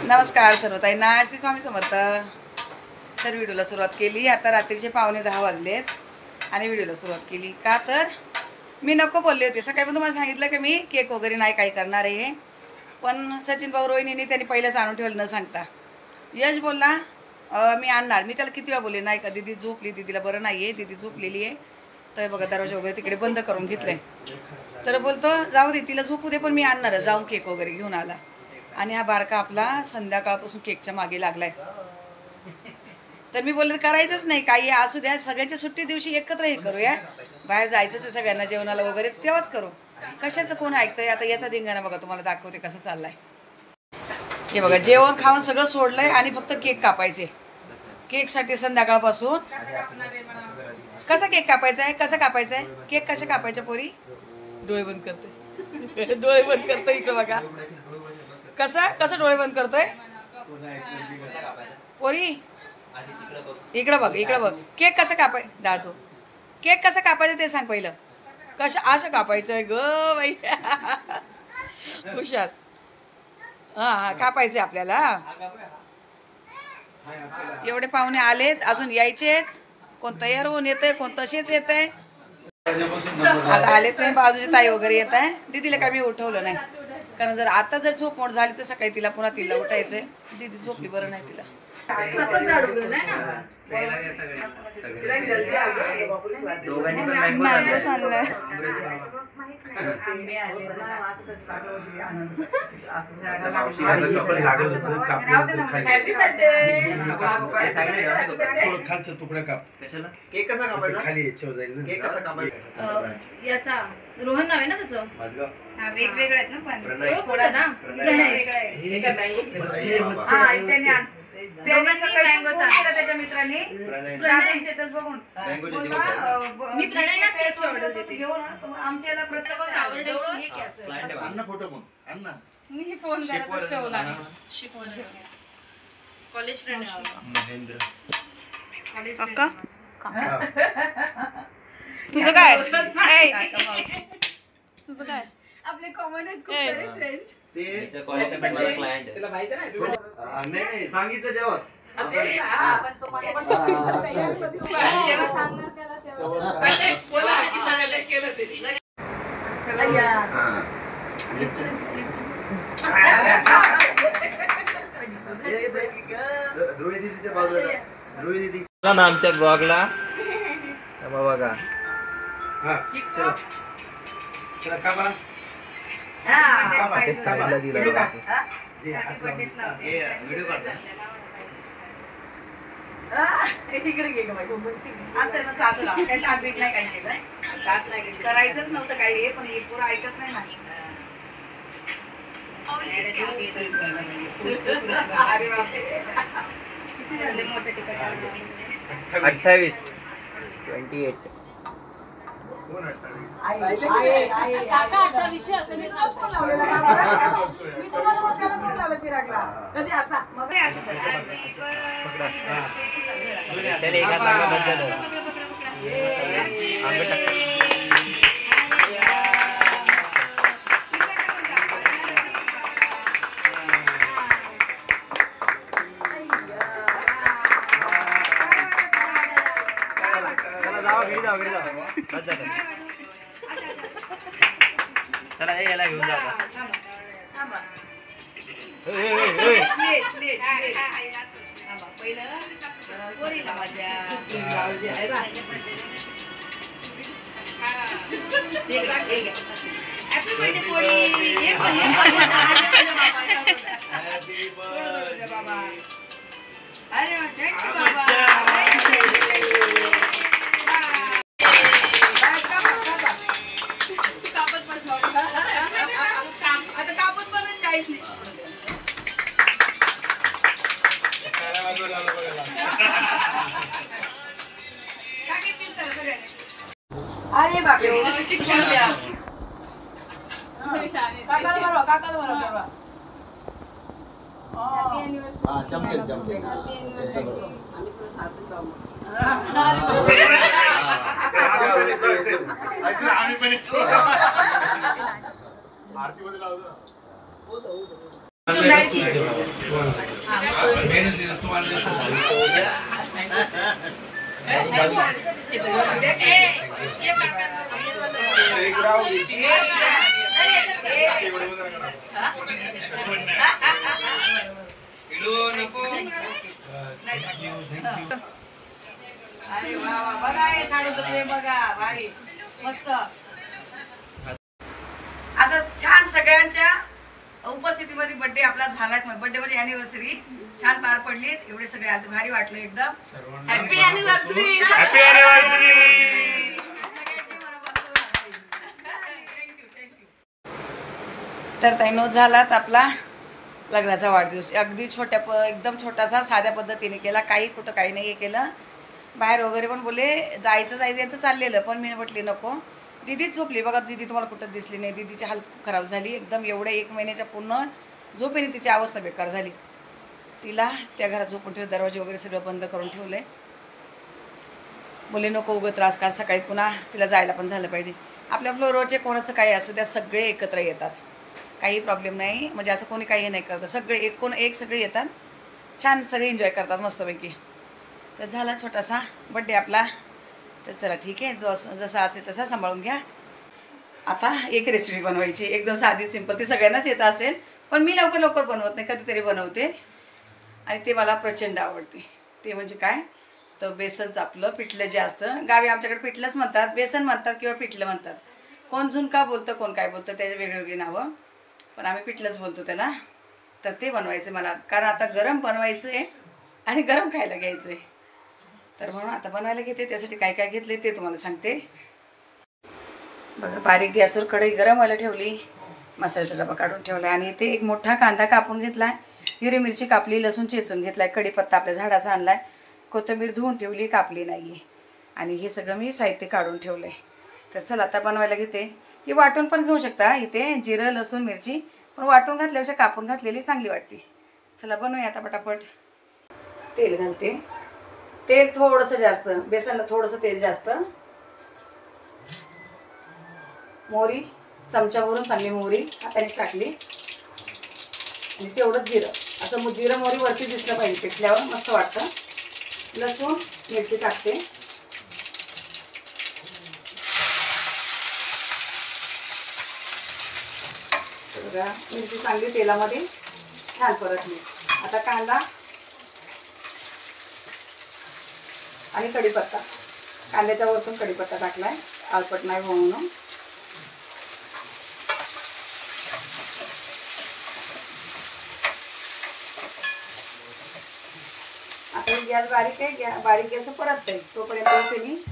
नमस्कार सर्वताईंना, श्री स्वामी समर्थ. तर व्हिडिओला सुरुवात केली. आता रात्रीचे 9:15 वाजलेत आणि व्हिडिओला सुरुवात केली का तर मी नको बोलले होते. सकाळी पण तुम्हाला सांगितलं की मी केक वगैरे नाही काही करणार आहे. पण सचिन भाऊ रोहिणीने त्यांनी पहिलेच आणून ठेवलं न सांगता. यश बोलला मी आणणार. मी त्याला किती वेळा बोलले नाही का, दीदी झोपली, दीदीला बरं नाही आहे, दीदी झोपलेली आहे. तर बघा दरवाजा वगैरे तिकडे बंद करून घेतलंय. तर बोलतो जाऊ दे तिला झोपू दे, पण मी आणणार जाऊन केक वगैरे घेऊन आला. आणि हा बारका आपला संध्याकाळपासून केकच्या मागे लागलाय. तर मी बोलले करायचंच नाही, काही असू द्या, सगळ्यांच्या सुट्टी दिवशी एकत्र हे करूया. बाहेर जायचंच आहे सगळ्यांना जेवणाला वगैरे, तेव्हाच करू. कशाचं कोण ऐकतंय. आता याचा धिंगाणा बघा, तुम्हाला दाखवते कसं चाललाय. हे बघा जेवण खाऊन सगळं सोडलंय आणि फक्त केक कापायचे. केकसाठी संध्याकाळपासून कसा केक कापायचा आहे, कसं कापायचं आहे, केक कशा कापायच्या पोरी. डोळे बंद करते, डोळे बंद करतोय. इकडं बघा कसं कसं डोळे बंद करतोय पोरी. इकडं बघ, इकडं बघ. केक कसं कापाय दादू, केक कसं कापायचं ते सांग पहिलं. असं कापायचं आहे ग बाई. हुशार. हां कापायचं आपल्याला. एवढे पाहुणे आलेत, अजून यायचेत. कोण तयार होऊन येतंय, कोण तसेच येत आहे. आता आलेच नाही. बाजूची ताई वगैरे येत आहे. दीदीला काय मी उठवलं नाही, कारण जर आता जर झोप मोड झाली तर सकाळी तिला पुन्हा तिला उठायचंय. दीदी झोपली बरं नाही तिला. याचा रोहन नाव आहे ना त्याचं. वेगवेगळे आहेत ना, पण थोडा ना त्याच्या मित्रांनी स्टेटस बघून मी प्रणयलाच याची ऑर्डर देते. घेऊन आमच्या याला प्रत्येक फोटो मी फोन करतच ठेवला. College friend Mahendra. तुझं काय, तुझं काय. आपले कॉमन आहेत खूप सारे फ्रेंड्स. ते कॉलेजचा पण माझा क्लायंट आहे. तुला माहिती नाही? नाही सांगितलं जेव्हा ना आमच्या ब्लॉगला बघा. करायचंच नव्हतं काही, पण हे पुरं ऐकत नाही ना. 28 चल एक हात लागा बंद झालं. चला याला घेऊन जा. अरे बापरे, शिक्षण द्या. काकाला बरोबर, काकाला बरोबर. आरती मध्ये लावतो. अरे वा वा, बघा हे साडू तुकडे बघा, भारी मस्त. असं छान सगळ्यांच्या उपस्थितीमध्ये बर्थडे आपला झाला. बर्थडे म्हणजे अॅनिव्हर्सरी छान पार पडली. एवढे सगळे आले, भारी वाटलं एकदम. Happy anniversary. Happy anniversary. तर तैनो झालात आपला लग्नाचा वाढदिवस. अगदी एकदम छोटासा साध्या पद्धतीने केला. काही कुठं काही नाही केलं. बाहेर वगैरे पण बोलले जायचं यांचं चाललेलं, पण मी म्हटली नको. दीदीच झोपली बघा. दीदी तुम्हाला कुठं दिसली नाही. दीदीची हालत खराब झाली एकदम. एवढ्या 1 महिन्याच्या पूर्ण झोपेने तिची अवस्था बेकार झाली. तिला त्या घरात झोपून ठेवलं. दरवाजे वगैरे सगळं बंद करून ठेवले. बोले नको उगं त्रास का. सकाळी पुन्हा तिला जायला पण झालं पाहिजे. आपल्या फ्लोअरवरचे कोणाचं काही असू द्या, सगळे एकत्र येतात. काही प्रॉब्लेम नाही. म्हणजे असं कोणी काही नाही करतं. सगळे एक सगळे येतात. छान सगळे एन्जॉय करतात मस्तपैकी. तर झाला छोटासा बड्डे आपला. तर चला ठीक आहे. जसं असेल तसा सांभाळून घ्या. आता एक रेसिपी बनवायची एकदम साधी सिंपल. ती सगळ्यांनाच येत असेल, पण मी लवकर बनवत नाही. कधीतरी बनवते आणि ते मला प्रचंड आवडते. ते म्हणजे काय, तर बेसनचं आपलं पिठलं जे असतं. गावी आमच्याकडे पिठलंच म्हणतात, बेसन म्हणतात किंवा पिठलं म्हणतात. कोण झुणका बोलतं, कोण काय बोलतं, त्याचे वेगवेगळी नावं, पण आम्ही पिठलंच बोलतो त्याला. तर ते बनवायचं मला, कारण आता गरम बनवायचं आहे आणि गरम खायला घ्यायचं आहे. तर म्हणून आता बनवायला घेते. त्यासाठी काय काय घेतले ते तुम्हाला सांगते. बघा, बारीक गॅसवर कढई गरम व्हायला ठेवली. मसाल्याचा डबा काढून ठेवला आणि इथे एक मोठा कांदा कापून घेतला आहे. हिरवी मिरची कापली, लसूण चेचून घेतला आहे, कढीपत्ता आपल्या झाडाचा आणला आहे, कोथिंबीर धुवून ठेवली, कापली नाही आहे. आणि हे सगळं मी साहित्य काढून ठेवलं आहे. तर चला आता बनवायला घेते. ही वाटून पण घेऊ शकता. इथे जिरं, लसूण, मिरची पण वाटून घातल्यापेक्षा कापून घातलेली चांगली वाटते. चला बनवूया आता पटापट. तेल घालते. तेल थोडंसं जास्त, बेसनला थोडंसं तेल जास्त. मोहरी चमच्यावरून चांगली मोहरी हातानेच टाकली. आणि तेवढंच जिरं. असं जिरं मोहरी वरती दिसलं पाहिजे पिठल्यावर, मस्त वाटतं. लसूण मिरची टाकते. बघा, मिरची चांगली तेलामध्ये छान परतली. आता कांदा आणि कढीपत्ता. कांद्याच्या वरतून कढीपत्ता टाकलाय, आलपट नाही म्हणून. आता गॅस बारीक आहे. बारीक गॅस परत आहे तोपर्यंत मी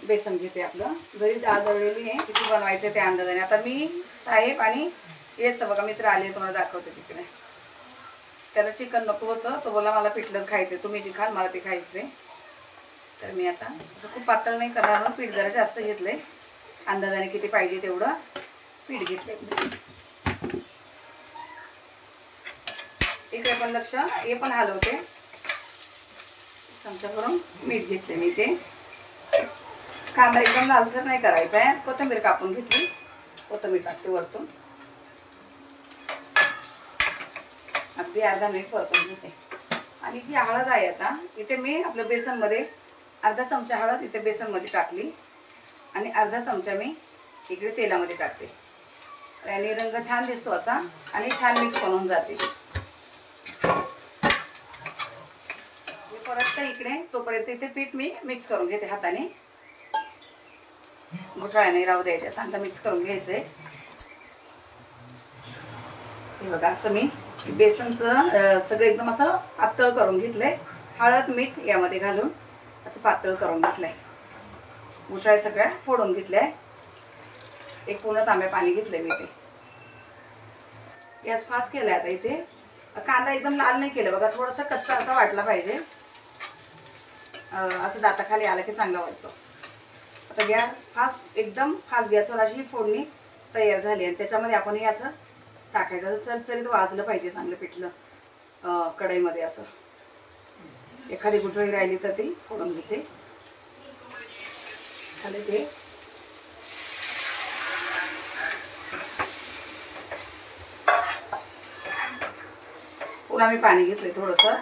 बेसन घेते. आपलं घरी डाळ दळलेली आहे, किती बनवायचं ते अंदाजाने. आता मी साहेब आणि येच बघा मित्र आले, तुम्हाला दाखवते तिकडे. त्याला चिकन नको होतं, तो बोला मला पिठलंच खायचं, तुम्ही जे खाल मला ते खायचं. तर मी आता असं खूप पातळ नाही करणार म्हणून पीठ जरा जास्त घेतलं आहे. अंदाजाने किती पाहिजे तेवढं पीठ घेतलं आहे. इकडे पण लक्ष, हे पण हलवते. चमचा करून मीठ घेतले मी. ते कांदा एकदम लालसर नाही करायचा आहे. कोथिंबीर कापून घेतली, कोथिंबीर टाकते वरतून. अगदी अर्धा मिनिट परतून घेते. आणि जी हळद आहे आता इथे मी आपलं बेसनमध्ये अर्धा चमचा हळद इथे बेसनमध्ये टाकली आणि अर्धा चमचा मी इकडे तेलामध्ये टाकते. याने रंग छान दिसतो असा आणि छान मिक्स बनवून जाते. परत इकडे तोपर्यंत इथे पीठ मी मिक्स करून घेते हाताने. घोटाळा नाही राहू द्यायचा, चांगलं मिक्स करून घ्यायचंय. हे बघा, असं मी बेसनचं सगळं एकदम असं पातळ करून घेतलंय. हळद मीठ यामध्ये घालून असं पातळ करून घेतलंय. घोटाळे सगळ्या फोडून घेतल्या. एक पूर्ण तांब्या पाणी घेतलंय मी. ते गॅस फास्ट केलाय. आता इथे कांदा एकदम लाल नाही केलं बघा, थोडासा कच्चा असा वाटला पाहिजे. असं दाताखाली आला की चांगला वाटतो. आता गॅस फास्ट, एकदम फास्ट गॅसवर अशी फोडणी तयार झाली. आणि त्याच्यामध्ये आपण हे असं टाकायचं. चरचरीत वाजलं पाहिजे चांगलं पिठलं कढईमध्ये. असं एखादी गुठळी राहिली तर ती फोडून घेते. खाली ते पुन्हा मी पाणी घेतले थोडंसं,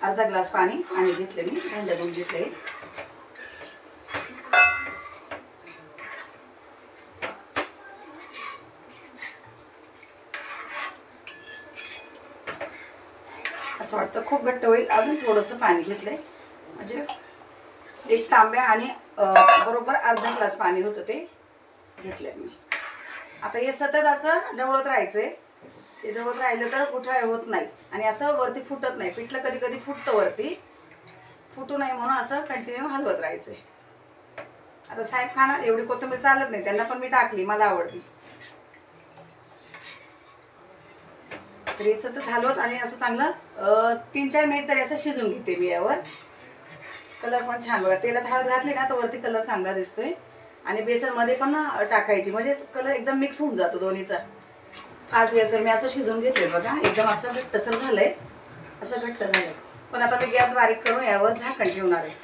अर्धा ग्लास पाणी आणि घेतले मी भांड्यात धुवून घेतले. असं वाटतं खूप घट्ट होईल. अजून थोडंसं पाणी घेतलंय, म्हणजे एक तांब्या आणि बरोबर अर्धा ग्लास पाणी होतं ते घेतलंय मी. आता हे सतत असं ढवळत राहायचंय. ते ढवळत राहिलं तर गुठळा होत नाही आणि असं वरती फुटत नाही. पिठलं कधी कधी फुटतं वरती, फुटू नाही म्हणून असं कंटिन्यू हलवत राहायचंय. आता साहेब खाणार एवढी कोथिंबीर चालत नाही त्यांना, पण मी टाकली, मला आवडते. तर हे सतत हलवत आणि असं चांगलं 3-4 मिनिट तरी असं शिजून घेते मी. यावर कलर पण छान बघा, तेलात हळद घातली ना तर वरती कलर चांगला दिसतोय. आणि बेसनमध्ये पण टाकायची, म्हणजे कलर एकदम मिक्स होऊन जातो दोन्हीचा. 5 गॅसवर मी असं शिजवून घेतलंय बघा. एकदम असं घट्टसर झालंय, असं घट्ट झालंय. पण आता मी गॅस बारीक करून यावर झाकण ठेवणार आहे.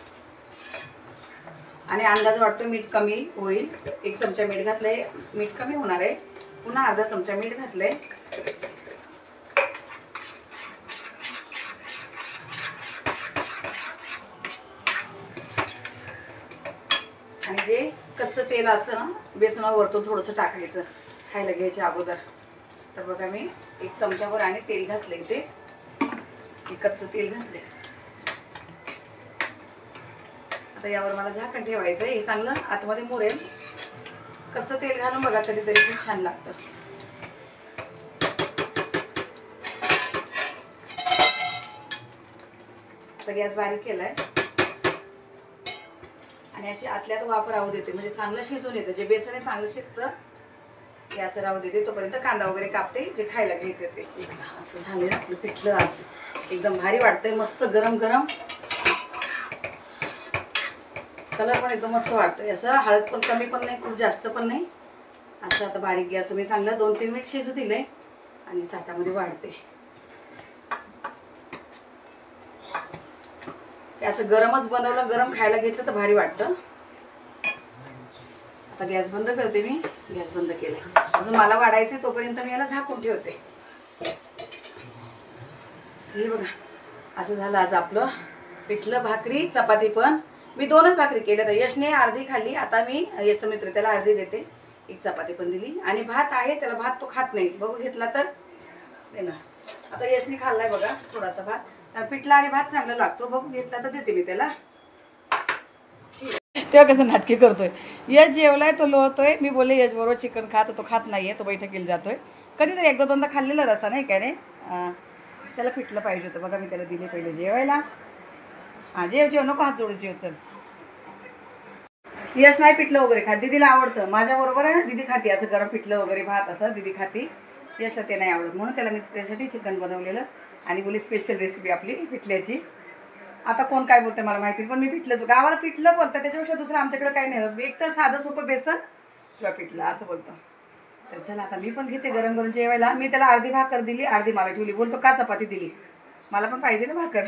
आणि अंदाज वाटतो मीठ कमी होईल. 1 चमचा मीठ घातलंय, मीठ कमी होणार आहे. पुन्हा अर्धा चमचा मीठ घातलंय. आणि जे कच्चं तेल असतं ना बेसनावर वरतून थोडंसं टाकायचं खायला घ्यायच्या अगोदर. तर बघा मी 1 चमचाभर आणि तेल घातलं इथे, कच्चं तेल घातले. आता यावर मला झाकण ठेवायचं आहे. हे चांगलं आतमध्ये मुरेल. कच्चं तेल घालून बघा कधीतरी खूप छान लागतं. आता गॅस बारीक केलाय आणि अशी आतल्यात वाफ राहू देते, म्हणजे चांगलं शिजून येतं. जे बेसन आहे चांगलं शिजतं, हे असं राहू देते. तोपर्यंत कांदा वगैरे कापते जे खायला घ्यायचं ते. असं झालं आपलं पिठलं आज एकदम भारी वाटतंय. मस्त गरम गरम, कलर पण एकदम मस्त वाटतोय. असं हळद पण कमी पण नाही, खूप जास्त पण नाही. असं आता बारीक गॅस मी चांगलं 2-3 मिनिट शिजू दिले आणि ताटामध्ये वाढते. असं गरमच बनवलं, गरम खायला घेतलं तर भारी वाटतं. आता गॅस बंद करते मी. गॅस बंद केला. अजून मला वाढायचे, तोपर्यंत मी याला झाकून ठेवते. हे बघा असं झालं आज आपलं पिठलं. भाकरी चपाती पण मी 2च भाकरी केल्या. तर यशने अर्धी खाल्ली. आता मी यशचा मित्र त्याला अर्धी देते. 1 चपाती पण दिली. आणि भात आहे त्याला, भात तो खात नाही. बघू घेतला तर देणार. आता यशने खाल्लाय बघा थोडासा भात. पिठला आणि भात चांगला लागतो. बघू घेतला तर देते मी त्याला. तेव्हा कसं नाटकी करतोय. यश जेवलाय, तो लोळतोय. मी बोलले यश बरोबर चिकन खात, तो खात नाहीये, तो बैठकीला जातोय. कधीतरी 1-2दा खाल्लेला रसा नाही काय रे. त्याला पिठलं पाहिजे होतं बघा. मी त्याला दिले पहिले जेवायला. जेव नको हात जोडू, जेव चल. यश नाही पिठलं वगैरे खात, दीदीला आवडतं. माझ्याबरोबर आहे ना, दीदी खाती असं गरम पिठलं वगैरे भात असं दीदी खाती. यशला ते नाही आवडत, म्हणून त्याला मी त्यासाठी चिकन बनवलेलं. आणि बोली स्पेशल रेसिपी आपली पिठल्याची. आता कोण काय बोलतं मला माहिती, पण मी पिठलंच, गावाला पिठलं बोलतं, त्याच्यापेक्षा दुसरं आमच्याकडे काही नाही. एक तर साधं सोपं बेसन किंवा पिठलं असं बोलतो. तर चला आता मी पण घेते गरम गरम जेवायला. मी त्याला अर्धी भाकर दिली, अर्धी मला ठेवली. बोलतो का चपाती दिली, मला पण पाहिजे ना भाकर.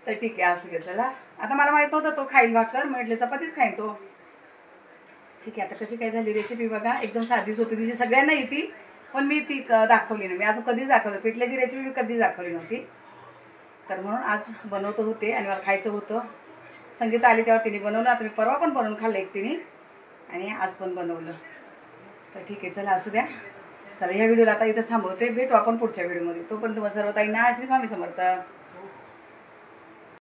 तर ठीक आहे असू दे. चला आता मला माहीत नव्हतं तो खाईल भाकर, म्हटलं चपातीच खाईन तो. ठीक आहे. आता कशी काय झाली रेसिपी बघा, एकदम साधी सोपी. तिची सगळ्यांना येते, पण मी ती दाखवली नाही. मी अजून कधीच दाखवलं पिठल्याची रेसिपी मी कधीच दाखवली नव्हती. तर म्हणून आज बनवत होते आणि मला खायचं होतं. संगीता आली तेव्हा तिने बनवलं. आता मी परवा पण बनवून खाल्लं एक तिने, आणि आज पण बनवलं. तर ठीक आहे चला असू द्या. चला ह्या व्हिडिओला आता इथंच थांबवते. भेटू आपण पुढच्या व्हिडिओमध्ये. तो पण तुम्हाला सर्व ताईंना श्री स्वामी समर्थ.